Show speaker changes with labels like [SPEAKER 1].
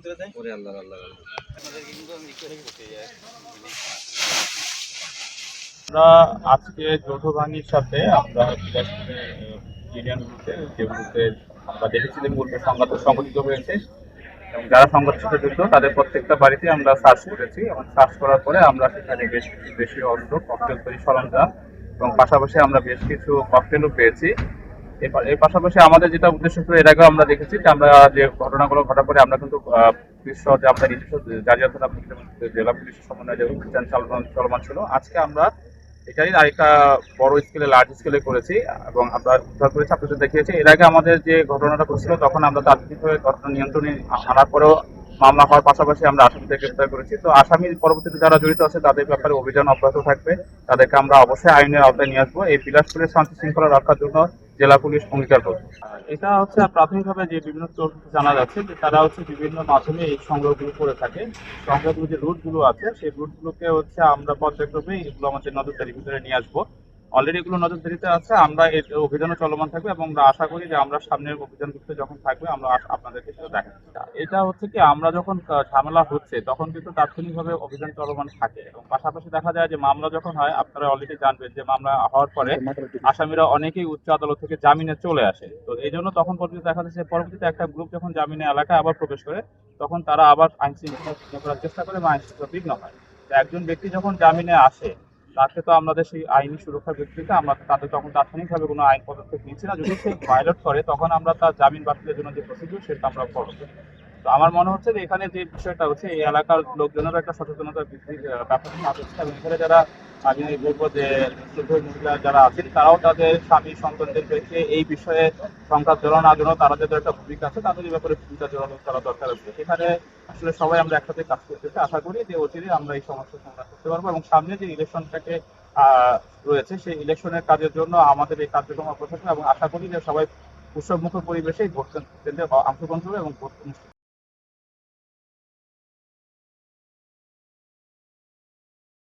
[SPEAKER 1] আমরা আজকে যৌথ বাহিনীর সাথে আমরা ইউনিয়ন গ্রুপে যে গ্রুপের আমরা দেখেছি যে পূর্বে সংঘাত সংগঠিত হয়েছে এবং যারা সংঘাতের সাথে যুক্ত তাদের প্রত্যেকটা বাড়িতে আমরা সার্চ করেছি এবং সার্চ করার পরে আমরা সেখানে বেশ কিছু দেশীয় অস্ত্র, ককটেল তৈরি সরঞ্জাম এবং পাশাপাশি আমরা বেশ কিছু ককটেলও পেয়েছি। এর পাশাপাশি আমাদের যেটা উদ্দেশ্য ছিল, এর আগেও আমরা দেখেছি যে আমরা যে ঘটনাগুলো ঘটার পরে আমরা কিন্তু পুলিশ যে আমরা নিজস্ব জাতীয়তা জেলা পুলিশের সমন্বয়ে যে অভিযান চলমান ছিল, আজকে আমরা এটাই আরেকটা বড় স্কেলে লার্জ স্কেলে করেছি এবং আমরা উদ্ধার করেছি, আপনাদের দেখিয়েছি। এর আগে আমাদের যে ঘটনাটা ঘটেছিল তখন আমরা তাৎক্ষণিকভাবে ঘটনা নিয়ন্ত্রণে আনার পরেও মামলা হওয়ার পাশাপাশি আমরা আসামিদের গ্রেফতার করেছি। তো আসামি পরবর্তীতে যারা জড়িত আছে তাদের ব্যাপারে অভিযান অব্যাহত থাকবে, তাদেরকে আমরা অবশ্যই আইনের আওতায় নিয়ে আসবো। এই বিলাসপুরের শান্তি শৃঙ্খলা রক্ষার জন্য জেলা পুলিশ অঙ্গীকারবদ্ধ। এটা হচ্ছে প্রাথমিকভাবে যে বিভিন্ন তথ্য জানা যাচ্ছে যে তারা হচ্ছে বিভিন্ন মাধ্যমে এই সংগ্রহগুলো করে থাকে। সংগ্রহগুলো যে রুটগুলো আছে সেই রুটগুলোকে হচ্ছে আমরা পর্যায়ক্রমে এগুলো আমাদের নজরদারির ভিতরে নিয়ে আসবো। অলরেডি এগুলো নজরদারিতে আছে, আমরা এর অভিযানও চলমান থাকবে এবং আমরা আশা করি যে আমরা সামনের অভিযানগুলোতে যখন থাকবে আমরা আপনাদেরকে সেটা দেখাবো। এটা হচ্ছে কি, আমরা যখন ঝামেলা হচ্ছে তখন কিন্তু তাৎক্ষণিকভাবে অভিযান চলমান থাকে এবং পাশাপাশি দেখা যায় যে মামলা যখন হয়, আপনারা অলরেডি জানবেন যে মামলা হওয়ার পরে আসামিরা অনেকেই উচ্চ আদালত থেকে জামিনে চলে আসে। তো এই জন্য তখন পর্যন্ত দেখা যাচ্ছে পরবর্তীতে একটা গ্রুপ যখন জামিনে এলাকায় আবার প্রবেশ করে তখন তারা আবার আইন শৃঙ্খলা বিঘ্ন করার চেষ্টা করে এবং আইন শৃঙ্খলা বিঘ্ন হয়। তো একজন ব্যক্তি যখন জামিনে আসে তাকে তো আমাদের সেই আইনি সুরক্ষার ভিত্তিতে আমরা তাদের তখন তাৎক্ষণিকভাবে কোনো আইন পদক্ষেপ নিচ্ছি না। যদি সে ভায়োলেট করে তখন আমরা তার জামিন বাতিলের জন্য যে প্রসিডিউর সেটা আমরা ফলো করি। তো আমার মনে হচ্ছে যে এখানে যে বিষয়টা হচ্ছে এই এলাকার লোকজনেরও একটা সচেতনতা বৃদ্ধির ব্যাপার আছে এবং এখানে যারা আমি বলবো যে মহিলা যারা আছেন তারাও তাদের স্বামী সন্তানদের রেখে এই বিষয়ে সংঘাত জড়ানো না জড়ানো তারা যাদের একটা ভূমিকা আছে তাদের এই ব্যাপারে ভূমিকা জড়ানো করা দরকার আছে। এখানে আসলে সবাই আমরা একসাথে কাজ করতেছি, আশা করি যে অচিরে আমরা এই সমস্যার সমাধান করতে পারবো এবং সামনে যে ইলেকশনটাকে রয়েছে সেই ইলেকশনের কাজের জন্য আমাদের এই কার্যক্রম অগ্রসর এবং আশা করি যে সবাই উৎসবমুখর পরিবেশে ভোট কেন্দ্রে অংশগ্রহণ করবে এবং ভোট